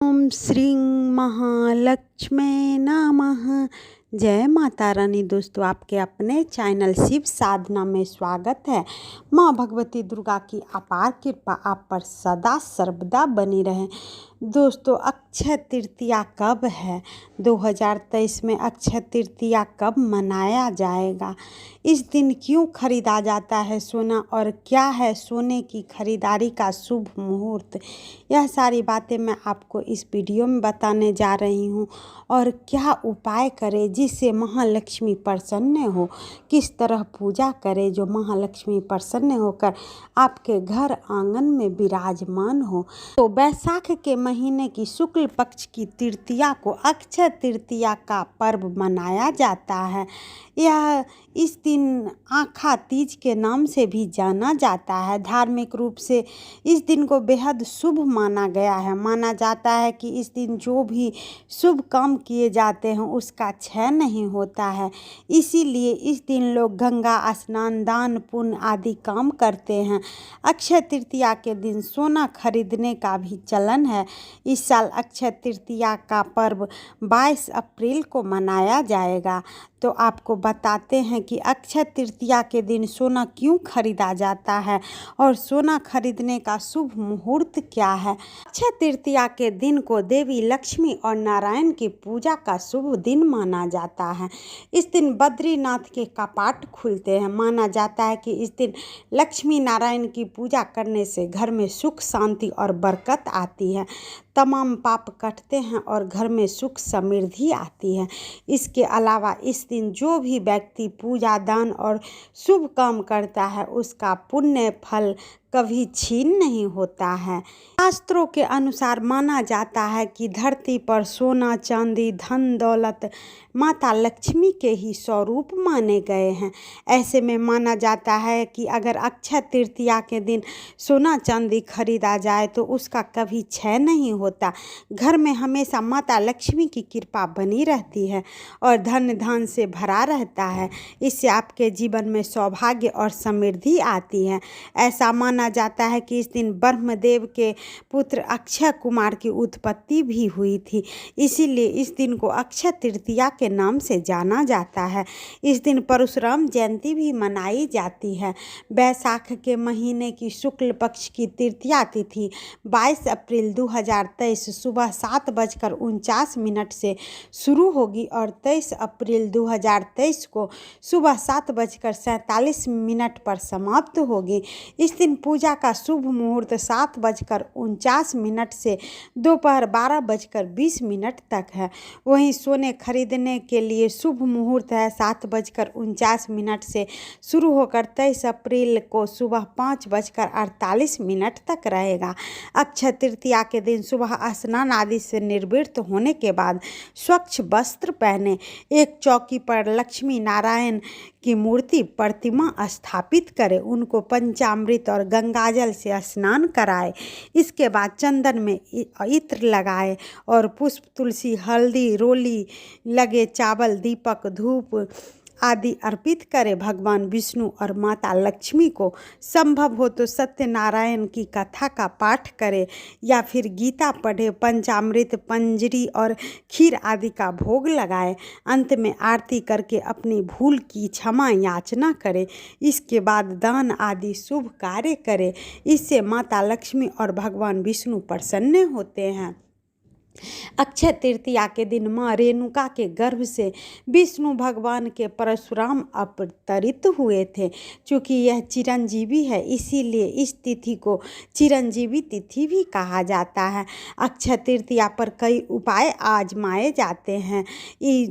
ओम श्री महालक्ष्मी नमः। जय माता रानी। दोस्तों, आपके अपने चैनल शिव साधना में स्वागत है। माँ भगवती दुर्गा की अपार कृपा आप पर सदा सर्वदा बनी रहे। दोस्तों, अक्षय तृतीया कब है? 2023 में अक्षय तृतीया कब मनाया जाएगा? इस दिन क्यों खरीदा जाता है सोना, और क्या है सोने की खरीदारी का शुभ मुहूर्त? यह सारी बातें मैं आपको इस वीडियो में बताने जा रही हूँ। और क्या उपाय करें जिससे महालक्ष्मी प्रसन्न हो, किस तरह पूजा करें जो महालक्ष्मी प्रसन्न होकर आपके घर आंगन में विराजमान हो। तो बैसाख के महीने की शुक्ल पक्ष की तृतीया को अक्षय तृतीया का पर्व मनाया जाता है। यह इस दिन आखा तीज के नाम से भी जाना जाता है। धार्मिक रूप से इस दिन को बेहद शुभ माना गया है। माना जाता है कि इस दिन जो भी शुभ काम किए जाते हैं उसका क्षय नहीं होता है। इसीलिए इस दिन लोग गंगा स्नान, दान पुण्य आदि काम करते हैं। अक्षय तृतीया के दिन सोना खरीदने का भी चलन है। इस साल अक्षय तृतीया का पर्व 22 अप्रैल को मनाया जाएगा। तो आपको बताते हैं कि अक्षय तृतीया के दिन सोना क्यों खरीदा जाता है और सोना खरीदने का शुभ मुहूर्त क्या है। अक्षय तृतीया के दिन को देवी लक्ष्मी और नारायण की पूजा का शुभ दिन माना जाता है। इस दिन बद्रीनाथ के कपाट खुलते हैं। माना जाता है कि इस दिन लक्ष्मी नारायण की पूजा करने से घर में सुख शांति और बरकत आती है, तमाम पाप कटते हैं और घर में सुख समृद्धि आती है। इसके अलावा इस दिन जो भी व्यक्ति पूजा, दान और शुभ काम करता है उसका पुण्य फल कभी छीन नहीं होता है। शास्त्रों के अनुसार माना जाता है कि धरती पर सोना, चांदी, धन दौलत माता लक्ष्मी के ही स्वरूप माने गए हैं। ऐसे में माना जाता है कि अगर अक्षय तृतीया के दिन सोना चांदी खरीदा जाए तो उसका कभी क्षय नहीं होता। घर में हमेशा माता लक्ष्मी की कृपा बनी रहती है और धन धान से भरा रहता है। इससे आपके जीवन में सौभाग्य और समृद्धि आती है। ऐसा माना जाता है कि इस दिन ब्रह्मदेव के पुत्र अक्षय कुमार की उत्पत्ति भी हुई थी। इसीलिए इस दिन को अक्षय तृतीया के नाम से जाना जाता है। इस दिन परशुराम जयंती भी मनाई जाती है। बैसाख के महीने की शुक्ल पक्ष की तृतीया तिथि 22 अप्रैल 2023 सुबह 7:49 से शुरू होगी और 23 अप्रैल 2023 को सुबह 7:47 पर समाप्त होगी। इस दिन पूजा का शुभ मुहूर्त 7:49 से दोपहर 12:20 तक है। वहीं सोने खरीदने के लिए शुभ मुहूर्त है 7:49 से शुरू होकर 23 अप्रैल को सुबह 5:48 तक रहेगा। अक्षय तृतीया के दिन सुबह स्नान आदि से निवृत्त होने के बाद स्वच्छ वस्त्र पहने, एक चौकी पर लक्ष्मी नारायण की मूर्ति प्रतिमा स्थापित करें, उनको पंचामृत और गंगाजल से स्नान कराए। इसके बाद चंदन में इत्र लगाए और पुष्प, तुलसी, हल्दी, रोली लगे चावल, दीपक, धूप आदि अर्पित करें। भगवान विष्णु और माता लक्ष्मी को संभव हो तो सत्यनारायण की कथा का पाठ करें या फिर गीता पढ़े, पंचामृत, पंजरी और खीर आदि का भोग लगाएं। अंत में आरती करके अपनी भूल की क्षमा याचना करें। इसके बाद दान आदि शुभ कार्य करें। इससे माता लक्ष्मी और भगवान विष्णु प्रसन्न होते हैं। अक्षय तृतीया के दिन माँ रेणुका के गर्भ से विष्णु भगवान के परशुराम अवतरित हुए थे। चूँकि यह चिरंजीवी है इसीलिए इस तिथि को चिरंजीवी तिथि भी कहा जाता है। अक्षय तृतीया पर कई उपाय आजमाए जाते हैं।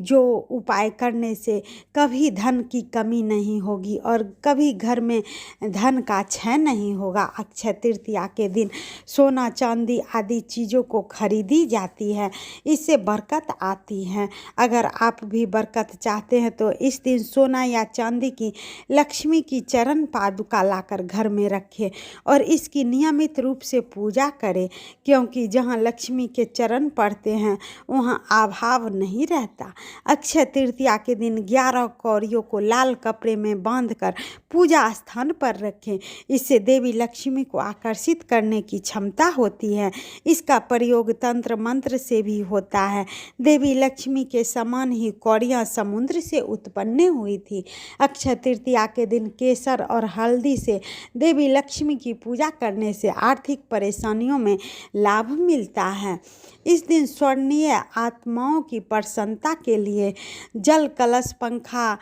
जो उपाय करने से कभी धन की कमी नहीं होगी और कभी घर में धन का क्षय नहीं होगा। अक्षय तृतीया के दिन सोना चांदी आदि चीज़ों को खरीदी जाती है। है, इससे बरकत आती है। अगर आप भी बरकत चाहते हैं तो इस दिन सोना या चांदी की लक्ष्मी की चरण पादुका लाकर घर में रखें और इसकी नियमित रूप से पूजा करें, क्योंकि जहाँ लक्ष्मी के चरण पड़ते हैं वहाँ अभाव नहीं रहता। अक्षय तृतीया के दिन 11 कौड़ियों को लाल कपड़े में बांधकर पूजा स्थान पर रखें। इससे देवी लक्ष्मी को आकर्षित करने की क्षमता होती है। इसका प्रयोग तंत्र मंत्र से भी होता है। देवी लक्ष्मी के समान ही कौड़ियाँ समुद्र से उत्पन्न हुई थी। अक्षय तृतीया के दिन केसर और हल्दी से देवी लक्ष्मी की पूजा करने से आर्थिक परेशानियों में लाभ मिलता है। इस दिन स्वर्णीय आत्माओं की प्रसन्नता के लिए जल कलश, पंखा,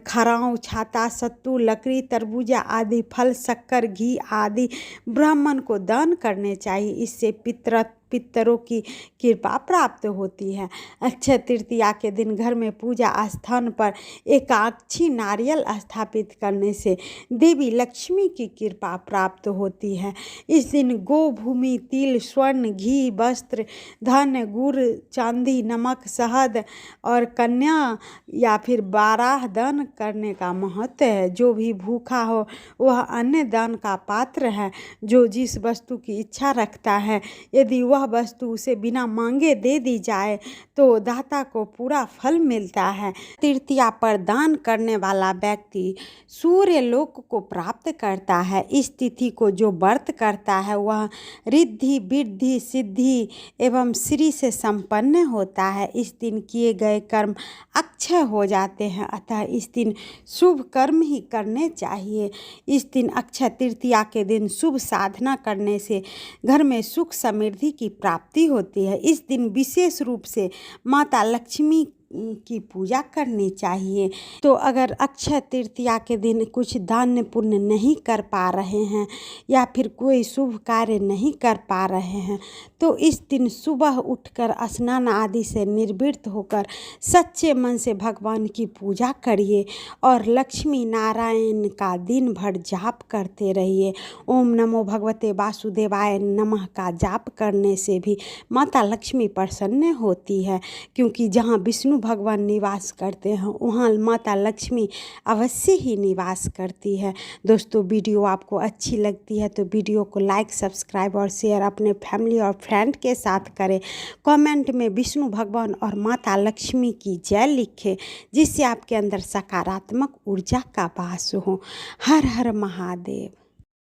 खराव, छाता, सत्तू, लकड़ी, तरबूजा आदि फल, शक्कर, घी आदि ब्राह्मण को दान करने चाहिए। इससे पितरों की कृपा प्राप्त होती है। अक्षय तृतीया के दिन घर में पूजा स्थान पर एकाक्षी नारियल स्थापित करने से देवी लक्ष्मी की कृपा प्राप्त होती है। इस दिन गो भूमि, तिल, स्वर्ण, घी, वस्त्र, धन, गुड़, चांदी, नमक, शहद और कन्या या फिर 12 दान करने का महत्व है। जो भी भूखा हो वह अन्य दान का पात्र है। जो जिस वस्तु की इच्छा रखता है, यदि वह वस्तु उसे बिना मांगे दे दी जाए तो दाता को पूरा फल मिलता है। तृतीया पर दान करने वाला व्यक्ति सूर्य लोक को प्राप्त करता है। इस तिथि को जो व्रत करता है वह रिद्धि, वृद्धि, सिद्धि एवं श्री से संपन्न होता है। इस दिन किए गए कर्म अक्षय हो जाते हैं, अतः इस दिन शुभ कर्म ही करने चाहिए। इस दिन अक्षय तृतीया के दिन शुभ साधना करने से घर में सुख समृद्धि की प्राप्ति होती है। इस दिन विशेष रूप से माता लक्ष्मी की पूजा करनी चाहिए। तो अगर अक्षय तृतीया के दिन कुछ दान पुण्य नहीं कर पा रहे हैं या फिर कोई शुभ कार्य नहीं कर पा रहे हैं तो इस दिन सुबह उठकर स्नान आदि से निर्वृत्त होकर सच्चे मन से भगवान की पूजा करिए और लक्ष्मी नारायण का दिन भर जाप करते रहिए। ओम नमो भगवते वासुदेवाय नमः का जाप करने से भी माता लक्ष्मी प्रसन्न होती है, क्योंकि जहाँ विष्णु भगवान निवास करते हैं वहाँ माता लक्ष्मी अवश्य ही निवास करती है। दोस्तों, वीडियो आपको अच्छी लगती है तो वीडियो को लाइक, सब्सक्राइब और शेयर अपने फैमिली और फ्रेंड के साथ करें। कमेंट में विष्णु भगवान और माता लक्ष्मी की जय लिखें, जिससे आपके अंदर सकारात्मक ऊर्जा का वास हो। हर हर महादेव।